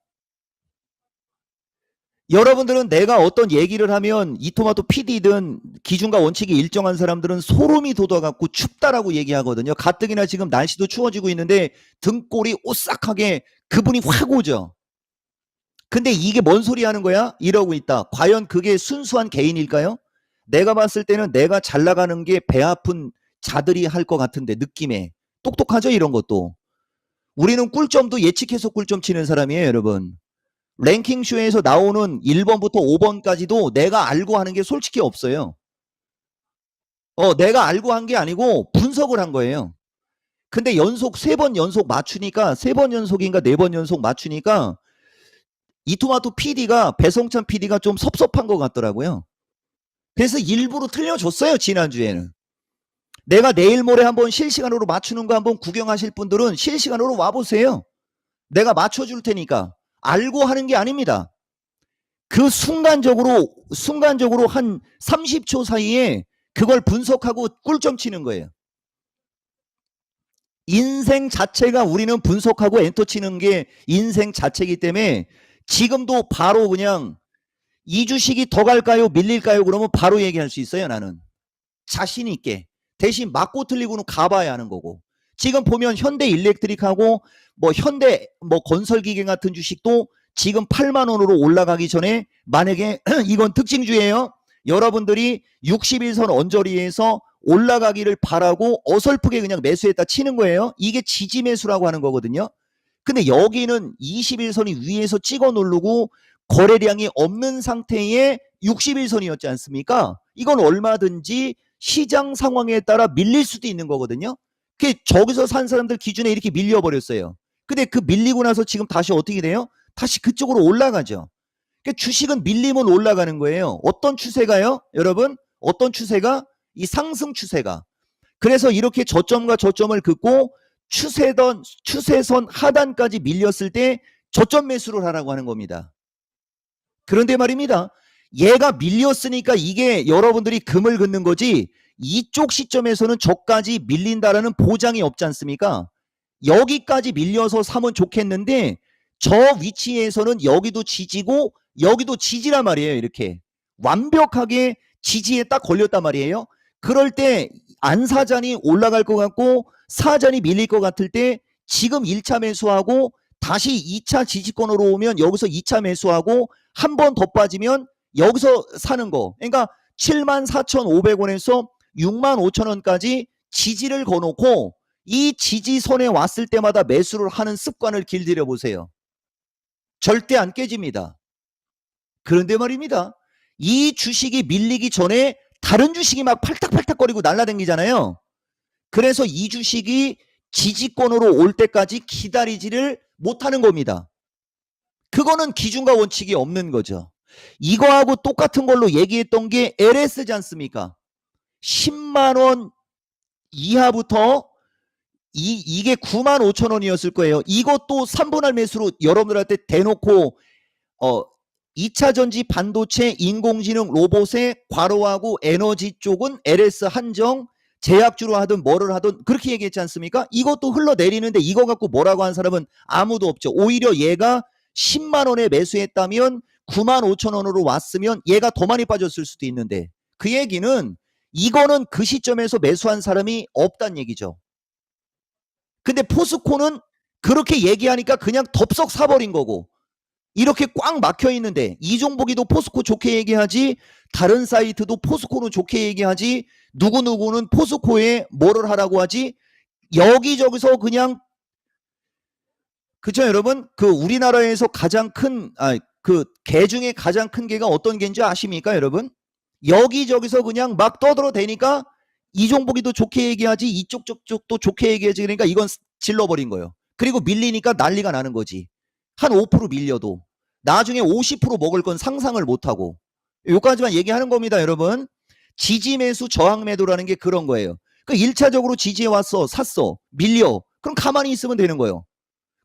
여러분들은 내가 어떤 얘기를 하면 이토마토 PD든 기준과 원칙이 일정한 사람들은 소름이 돋아갖고 춥다라고 얘기하거든요. 가뜩이나 지금 날씨도 추워지고 있는데 등골이 오싹하게 그분이 확 오죠. 근데 이게 뭔 소리 하는 거야? 이러고 있다. 과연 그게 순수한 개인일까요? 내가 봤을 때는 내가 잘 나가는 게 배 아픈 자들이 할 것 같은데, 느낌에. 똑똑하죠 이런 것도. 우리는 꿀점도 예측해서 꿀점 치는 사람이에요 여러분. 랭킹쇼에서 나오는 1번부터 5번까지도 내가 알고 하는 게 솔직히 없어요. 내가 알고 한 게 아니고 분석을 한 거예요. 근데 연속 3번 연속 맞추니까, 3번 연속인가 4번 연속 맞추니까 이토마토 PD가, 배성찬 PD가 좀 섭섭한 것 같더라고요. 그래서 일부러 틀려줬어요 지난주에는. 내가 내일 모레 한번 실시간으로 맞추는 거 한번 구경하실 분들은 실시간으로 와보세요. 내가 맞춰줄 테니까. 알고 하는 게 아닙니다. 그 순간적으로 한 30초 사이에 그걸 분석하고 꿀점 치는 거예요. 인생 자체가 우리는 분석하고 엔터 치는 게 인생 자체이기 때문에 지금도 바로 그냥 이 주식이 더 갈까요? 밀릴까요? 그러면 바로 얘기할 수 있어요. 나는 자신 있게. 대신 맞고 틀리고는 가봐야 하는 거고. 지금 보면 현대 일렉트릭하고 뭐 현대 뭐 건설기계 같은 주식도 지금 8만 원으로 올라가기 전에 만약에 이건 특징주예요. 여러분들이 61선 언저리에서 올라가기를 바라고 어설프게 그냥 매수했다 치는 거예요. 이게 지지 매수라고 하는 거거든요. 근데 여기는 21선이 위에서 찍어 누르고 거래량이 없는 상태의 61선이었지 않습니까? 이건 얼마든지 시장 상황에 따라 밀릴 수도 있는 거거든요. 그 저기서 산 사람들 기준에 이렇게 밀려버렸어요. 근데 그 밀리고 나서 지금 다시 어떻게 돼요? 다시 그쪽으로 올라가죠. 그러니까 주식은 밀리면 올라가는 거예요. 어떤 추세가요? 여러분, 어떤 추세가? 이 상승 추세가. 그래서 이렇게 저점과 저점을 긋고 추세선 하단까지 밀렸을 때 저점 매수를 하라고 하는 겁니다. 그런데 말입니다. 얘가 밀렸으니까 이게 여러분들이 금을 긋는 거지 이쪽 시점에서는 저까지 밀린다라는 보장이 없지 않습니까? 여기까지 밀려서 사면 좋겠는데 저 위치에서는 여기도 지지고 여기도 지지란 말이에요. 이렇게 완벽하게 지지에 딱 걸렸단 말이에요. 그럴 때 안사잔이 올라갈 것 같고 사잔이 밀릴 것 같을 때 지금 1차 매수하고 다시 2차 지지권으로 오면 여기서 2차 매수하고 한 번 더 빠지면 여기서 사는 거. 그러니까 74,500원에서 65,000원까지 지지를 거놓고 이 지지선에 왔을 때마다 매수를 하는 습관을 길들여 보세요. 절대 안 깨집니다. 그런데 말입니다. 이 주식이 밀리기 전에 다른 주식이 막 팔딱팔딱거리고 날라다니잖아요. 그래서 이 주식이 지지권으로 올 때까지 기다리지를 못하는 겁니다. 그거는 기준과 원칙이 없는 거죠. 이거하고 똑같은 걸로 얘기했던 게 LS지 않습니까? 10만 원 이하부터 이게 95,000원이었을 거예요. 이것도 3분할 매수로 여러분들한테 대놓고 2차 전지 반도체 인공지능 로봇의 과로하고 에너지 쪽은 LS 한정 제약주로 하든 뭐를 하든 그렇게 얘기했지 않습니까? 이것도 흘러내리는데 이거 갖고 뭐라고 하는 사람은 아무도 없죠. 오히려 얘가 10만 원에 매수했다면 95,000원으로 왔으면 얘가 더 많이 빠졌을 수도 있는데 그 얘기는 이거는 그 시점에서 매수한 사람이 없단 얘기죠. 근데 포스코는 그렇게 얘기하니까 그냥 덥석 사버린 거고 이렇게 꽉 막혀 있는데 이종복이도 포스코 좋게 얘기하지 다른 사이트도 포스코는 좋게 얘기하지 누구누구는 포스코에 뭐를 하라고 하지 여기저기서 그냥 그죠 여러분? 그 우리나라에서 가장 큰 그 개 중에 가장 큰 개가 어떤 개인지 아십니까 여러분? 여기저기서 그냥 막 떠들어대니까 이종복이도 좋게 얘기하지 이쪽 저쪽도 좋게 얘기하지 그러니까 이건 질러버린 거예요. 그리고 밀리니까 난리가 나는 거지. 한 5% 밀려도 나중에 50% 먹을 건 상상을 못하고 요까지만 얘기하는 겁니다 여러분. 지지 매수 저항 매도라는 게 그런 거예요. 그 1차적으로 지지에 왔어 샀어 밀려 그럼 가만히 있으면 되는 거예요.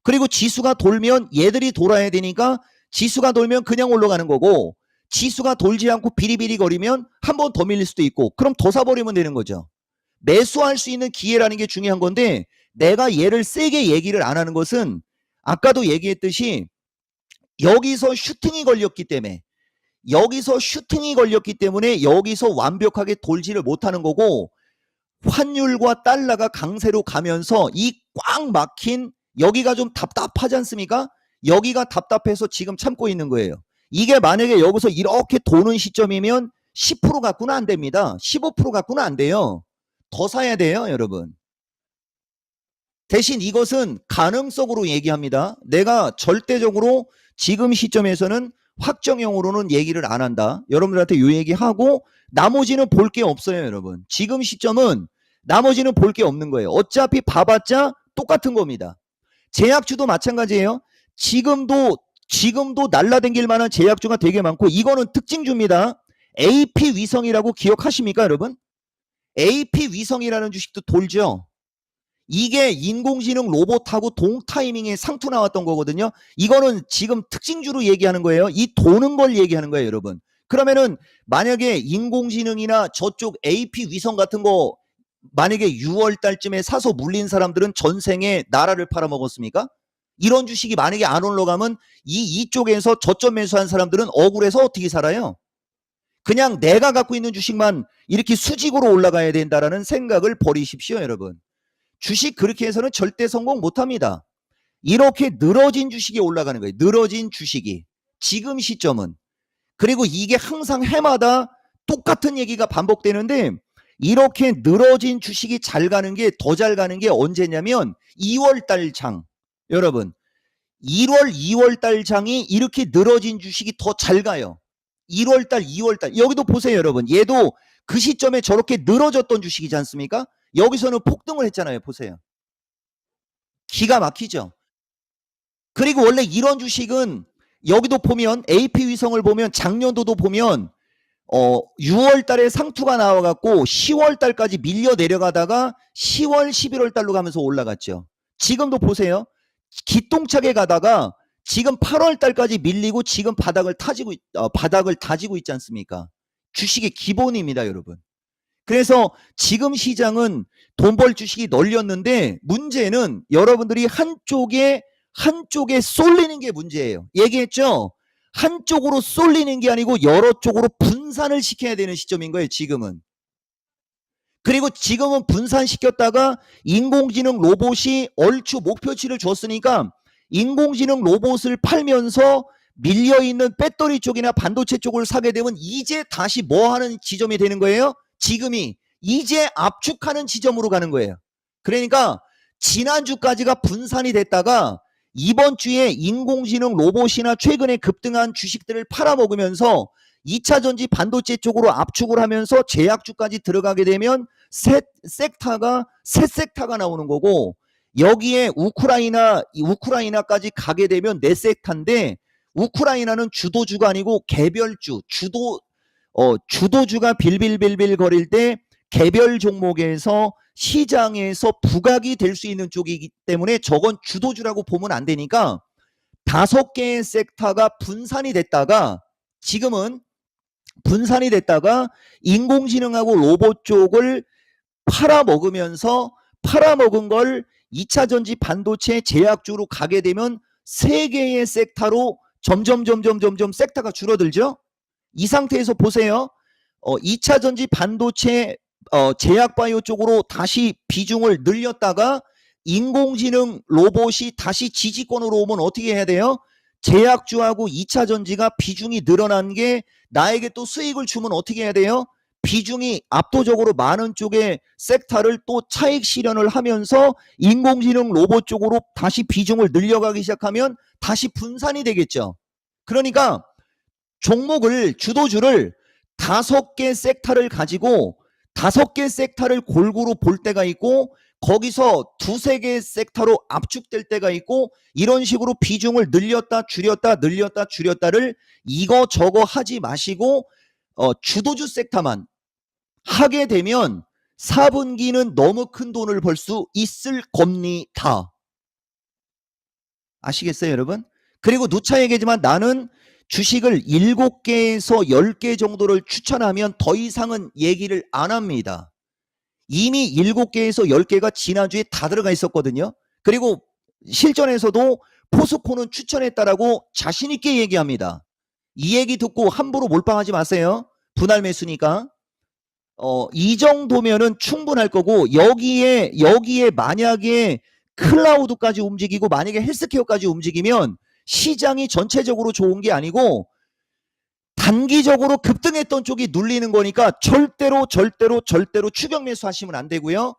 그리고 지수가 돌면 얘들이 돌아야 되니까 지수가 돌면 그냥 올라가는 거고 지수가 돌지 않고 비리비리 거리면 한 번 더 밀릴 수도 있고 그럼 더 사버리면 되는 거죠. 매수할 수 있는 기회라는 게 중요한 건데 내가 얘를 세게 얘기를 안 하는 것은 아까도 얘기했듯이 여기서 슈팅이 걸렸기 때문에 여기서 완벽하게 돌지를 못하는 거고 환율과 달러가 강세로 가면서 이 꽉 막힌 여기가 좀 답답하지 않습니까? 여기가 답답해서 지금 참고 있는 거예요. 이게 만약에 여기서 이렇게 도는 시점이면 10% 갖고는 안 됩니다. 15% 갖고는 안 돼요. 더 사야 돼요 여러분. 대신 이것은 가능성으로 얘기합니다. 내가 절대적으로 지금 시점에서는 확정형으로는 얘기를 안 한다. 여러분들한테 이 얘기하고 나머지는 볼 게 없어요 여러분. 지금 시점은 나머지는 볼 게 없는 거예요. 어차피 봐봤자 똑같은 겁니다. 제약주도 마찬가지예요. 지금도 날라댕길 만한 제약주가 되게 많고 이거는 특징주입니다. AP위성이라고 기억하십니까 여러분? AP위성이라는 주식도 돌죠. 이게 인공지능 로봇하고 동타이밍에 상투 나왔던 거거든요. 이거는 지금 특징주로 얘기하는 거예요. 이 도는 걸 얘기하는 거예요, 여러분. 그러면은 만약에 인공지능이나 저쪽 AP 위성 같은 거 만약에 6월 달쯤에 사서 물린 사람들은 전생에 나라를 팔아먹었습니까? 이런 주식이 만약에 안 올라가면 이쪽에서 저점 매수한 사람들은 억울해서 어떻게 살아요? 그냥 내가 갖고 있는 주식만 이렇게 수직으로 올라가야 된다라는 생각을 버리십시오, 여러분. 주식 그렇게 해서는 절대 성공 못합니다. 이렇게 늘어진 주식이 올라가는 거예요. 늘어진 주식이. 지금 시점은. 그리고 이게 항상 해마다 똑같은 얘기가 반복되는데 이렇게 늘어진 주식이 잘 가는 게 더 잘 가는 게 언제냐면 2월달 장. 여러분 1월 2월달 장이 이렇게 늘어진 주식이 더 잘 가요. 1월달 2월달 여기도 보세요 여러분. 얘도 그 시점에 저렇게 늘어졌던 주식이지 않습니까? 여기서는 폭등을 했잖아요. 보세요. 기가 막히죠. 그리고 원래 이런 주식은 여기도 보면 AP위성을 보면 작년도도 보면 6월 달에 상투가 나와갖고 10월 달까지 밀려 내려가다가 10월, 11월 달로 가면서 올라갔죠. 지금도 보세요. 기똥차게 가다가 지금 8월 달까지 밀리고 지금 바닥을 다지고 있지 않습니까? 주식의 기본입니다, 여러분. 그래서 지금 시장은 돈 벌 주식이 널렸는데 문제는 여러분들이 한쪽에 쏠리는 게 문제예요. 얘기했죠? 한쪽으로 쏠리는 게 아니고 여러 쪽으로 분산을 시켜야 되는 시점인 거예요, 지금은. 그리고 지금은 분산시켰다가 인공지능 로봇이 얼추 목표치를 줬으니까 인공지능 로봇을 팔면서 밀려있는 배터리 쪽이나 반도체 쪽을 사게 되면 이제 다시 뭐 하는 지점이 되는 거예요? 지금이 이제 압축하는 지점으로 가는 거예요. 그러니까 지난주까지가 분산이 됐다가 이번 주에 인공지능 로봇이나 최근에 급등한 주식들을 팔아먹으면서 2차 전지 반도체 쪽으로 압축을 하면서 제약주까지 들어가게 되면 새 섹터가 나오는 거고 여기에 우크라이나까지 가게 되면 네 섹터인데 우크라이나는 주도주가 아니고 개별주 주도주가 빌빌빌빌 거릴 때 개별 종목에서 시장에서 부각이 될 수 있는 쪽이기 때문에 저건 주도주라고 보면 안 되니까 5개의 섹터가 분산이 됐다가 지금은 분산이 됐다가 인공지능하고 로봇 쪽을 팔아먹은 걸 2차 전지 반도체 제약주로 가게 되면 3개의 섹터로 점점 섹터가 줄어들죠. 이 상태에서 보세요. 2차 전지 반도체 제약바이오 쪽으로 다시 비중을 늘렸다가 인공지능 로봇이 다시 지지권으로 오면 어떻게 해야 돼요? 제약주하고 2차 전지가 비중이 늘어난 게 나에게 또 수익을 주면 어떻게 해야 돼요? 비중이 압도적으로 많은 쪽의 섹터를 또 차익 실현을 하면서 인공지능 로봇 쪽으로 다시 비중을 늘려가기 시작하면 다시 분산이 되겠죠. 그러니까 종목을 주도주를 5개 섹터를 가지고 5개 섹터를 골고루 볼 때가 있고 거기서 2-3개 섹터로 압축될 때가 있고 이런 식으로 비중을 늘렸다 줄였다를 이거저거 하지 마시고 주도주 섹터만 하게 되면 4분기는 너무 큰 돈을 벌 수 있을 겁니다. 아시겠어요, 여러분? 그리고 누차 얘기하지만 나는 주식을 7개에서 10개 정도를 추천하면 더 이상은 얘기를 안 합니다. 이미 7개에서 10개가 지난주에 다 들어가 있었거든요. 그리고 실전에서도 포스코는 추천했다라고 자신있게 얘기합니다. 이 얘기 듣고 함부로 몰빵하지 마세요. 분할 매수니까. 이 정도면은 충분할 거고 여기에 만약에 클라우드까지 움직이고 만약에 헬스케어까지 움직이면 시장이 전체적으로 좋은 게 아니고 단기적으로 급등했던 쪽이 눌리는 거니까 절대로 추격 매수하시면 안 되고요.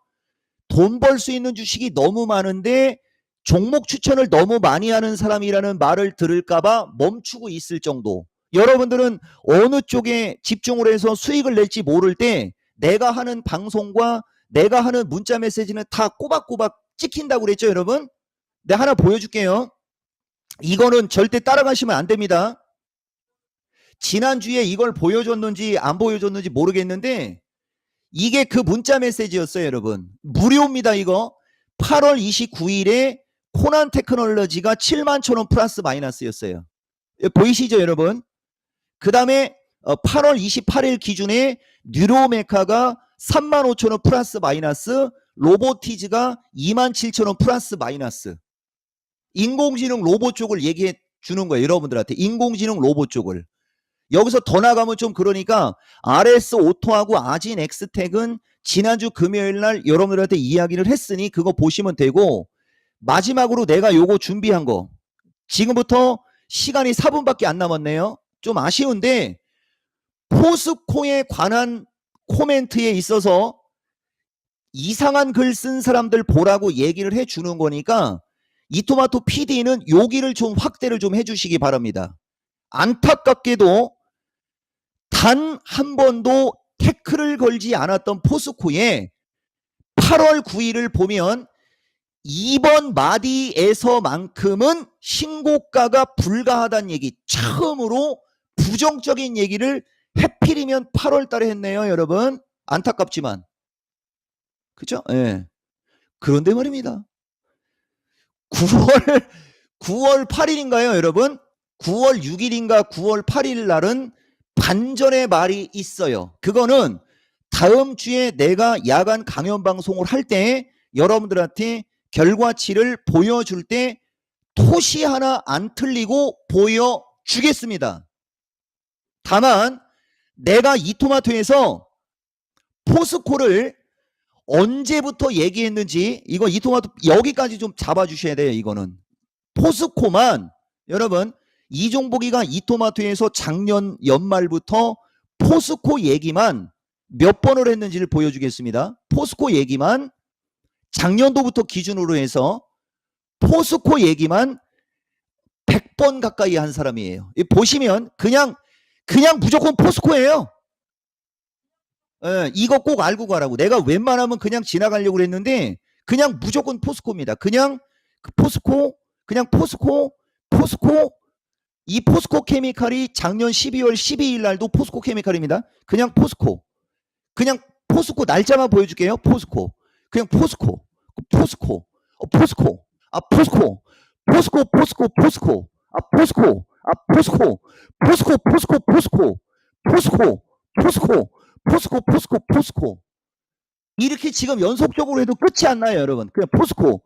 돈 벌 수 있는 주식이 너무 많은데 종목 추천을 너무 많이 하는 사람이라는 말을 들을까봐 멈추고 있을 정도. 여러분들은 어느 쪽에 집중을 해서 수익을 낼지 모를 때 내가 하는 방송과 내가 하는 문자 메시지는 다 꼬박꼬박 찍힌다고 그랬죠, 여러분? 내가 하나 보여줄게요. 이거는 절대 따라가시면 안 됩니다. 지난주에 이걸 보여줬는지 안 보여줬는지 모르겠는데 이게 그 문자 메시지였어요, 여러분. 무료입니다, 이거. 8월 29일에 코난 테크놀로지가 71,000원 플러스 마이너스였어요. 보이시죠, 여러분? 그 다음에 8월 28일 기준에 뉴로메카가 35,000원 플러스 마이너스, 로보티즈가 27,000원 플러스 마이너스. 인공지능 로봇 쪽을 얘기해 주는 거예요, 여러분들한테. 인공지능 로봇 쪽을. 여기서 더 나가면 좀 그러니까 RS 오토하고 아진 엑스텍은 지난주 금요일 날 여러분들한테 이야기를 했으니 그거 보시면 되고, 마지막으로 내가 요거 준비한 거, 지금부터 시간이 4분밖에 안 남았네요. 좀 아쉬운데 포스코에 관한 코멘트에 있어서 이상한 글 쓴 사람들 보라고 얘기를 해주는 거니까 이토마토 PD는 여기를 좀 확대를 좀 해주시기 바랍니다. 안타깝게도 단 한 번도 태클을 걸지 않았던 포스코에 8월 9일을 보면 이번 마디에서만큼은 신고가가 불가하다는 얘기, 처음으로 부정적인 얘기를 해필이면 8월 달에 했네요, 여러분. 안타깝지만. 그죠? 예. 그런데 말입니다. 9월 8일인가요, 여러분? 9월 6일인가 9월 8일 날은 반전의 말이 있어요. 그거는 다음 주에 내가 야간 강연 방송을 할 때 여러분들한테 결과치를 보여줄 때 토시 하나 안 틀리고 보여주겠습니다. 다만 내가 이토마토에서 포스코를 언제부터 얘기했는지, 이거 이토마토 여기까지 좀 잡아주셔야 돼요. 이거는 포스코만, 여러분 이종복이가 이토마토에서 작년 연말부터 포스코 얘기만 몇 번을 했는지를 보여주겠습니다. 포스코 얘기만 작년도부터 기준으로 해서 포스코 얘기만 100번 가까이 한 사람이에요. 보시면 그냥 무조건 포스코예요. 예, 이거 꼭 알고 가라고. 내가 웬만하면 그냥 지나가려고 했는데 그냥 무조건 포스코입니다. 그냥 포스코, 그냥 포스코. 이 포스코 케미칼이 작년 12월 12일 날도 포스코 케미칼입니다. 그냥 포스코. 그냥 포스코 날짜만 보여줄게요. 포스코. 그냥 포스코. 포스코. 포스코. 아, 포스코. 포스코. 아, 포스코. 아, 포스코. 포스코. 이렇게 지금 연속적으로 해도 끝이 안 나요, 여러분. 그냥 포스코.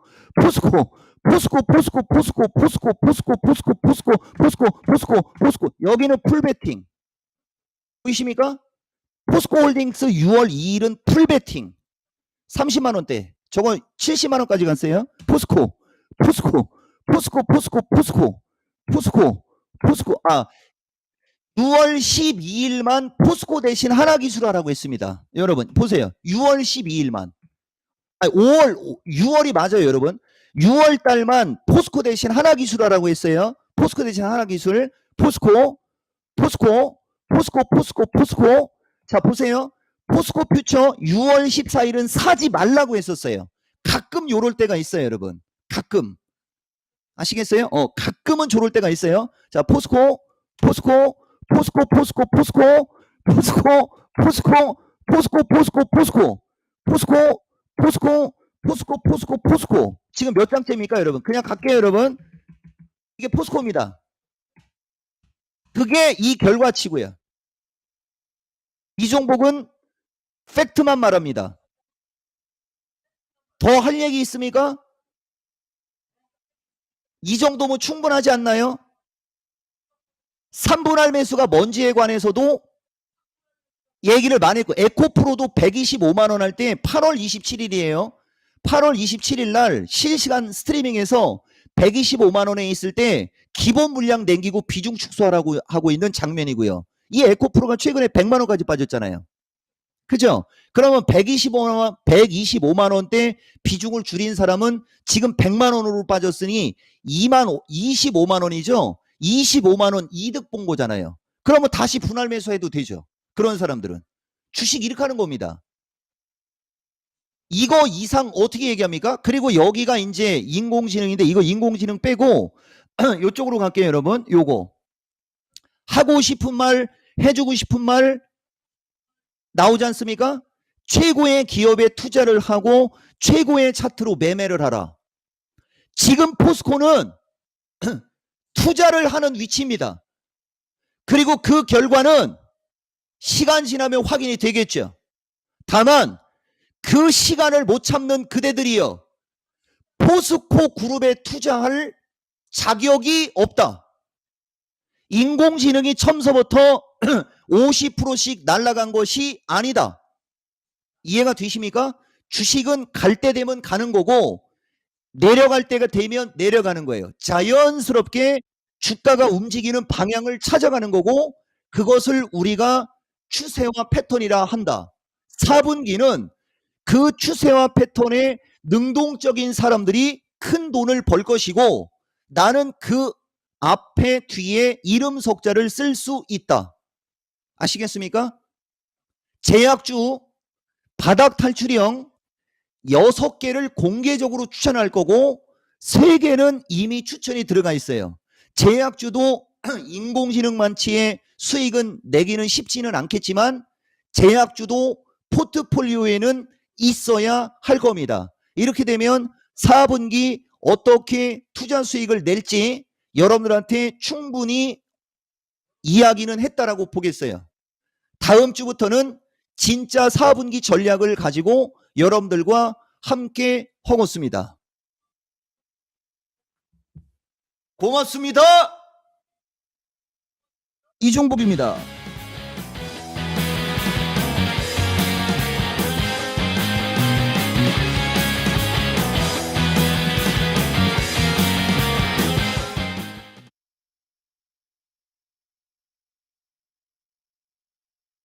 여기는 풀베팅. 보이십니까? 포스코홀딩스 6월 2일은 풀베팅 30만원대, 저거 70만원까지 갔어요. 포스코. 아, 6월 12일만 포스코 대신 하나기술하라고 했습니다. 여러분 보세요. 6월 12일만. 아니, 6월이 맞아요, 여러분. 6월 달만 포스코 대신 하나기술하라고 했어요. 포스코 대신 하나기술. 포스코. 자, 보세요. 포스코 퓨처 6월 14일은 사지 말라고 했었어요. 가끔 요럴 때가 있어요, 여러분. 가끔. 아시겠어요? 가끔은 저럴 때가 있어요. 자, 포스코. 지금 몇 장째입니까, 여러분? 그냥 갈게요, 여러분. 이게 포스코입니다. 그게 이 결과치고요. 이종복은 팩트만 말합니다. 더 할 얘기 있습니까? 이 정도면 충분하지 않나요? 3분할 매수가 뭔지에 관해서도 얘기를 많이 했고, 에코프로도 125만원 할 때 8월 27일이에요. 8월 27일 날 실시간 스트리밍에서 125만원에 있을 때 기본 물량 남기고 비중 축소하라고 하고 있는 장면이고요. 이 에코프로가 최근에 100만원까지 빠졌잖아요. 그죠? 그러면 125만원대 비중을 줄인 사람은 지금 100만원으로 빠졌으니 25만원이죠? 25만원 이득 본 거잖아요. 그러면 다시 분할 매수해도 되죠. 그런 사람들은. 주식 이렇게 하는 겁니다. 이거 이상 어떻게 얘기합니까? 그리고 여기가 이제 인공지능인데, 이거 인공지능 빼고 이쪽으로 갈게요, 여러분. 요거. 하고 싶은 말, 해주고 싶은 말 나오지 않습니까? 최고의 기업에 투자를 하고 최고의 차트로 매매를 하라. 지금 포스코는 투자를 하는 위치입니다. 그리고 그 결과는 시간 지나면 확인이 되겠죠. 다만 그 시간을 못 참는 그대들이요, 포스코 그룹에 투자할 자격이 없다. 인공지능이 처음서부터 50%씩 날아간 것이 아니다. 이해가 되십니까? 주식은 갈 때 되면 가는 거고 내려갈 때가 되면 내려가는 거예요. 자연스럽게 주가가 움직이는 방향을 찾아가는 거고 그것을 우리가 추세와 패턴이라 한다. 4분기는 그 추세와 패턴에 능동적인 사람들이 큰 돈을 벌 것이고 나는 그 앞에 뒤에 이름 석자를 쓸 수 있다. 아시겠습니까? 제약주 바닥 탈출형 6개를 공개적으로 추천할 거고 3개는 이미 추천이 들어가 있어요. 제약주도 인공지능 만치의 수익은 내기는 쉽지는 않겠지만 제약주도 포트폴리오에는 있어야 할 겁니다. 이렇게 되면 4분기 어떻게 투자 수익을 낼지 여러분들한테 충분히 이야기는 했다라고 보겠어요. 다음 주부터는 진짜 4분기 전략을 가지고 여러분들과 함께 하겠습니다. 고맙습니다. 이종복입니다.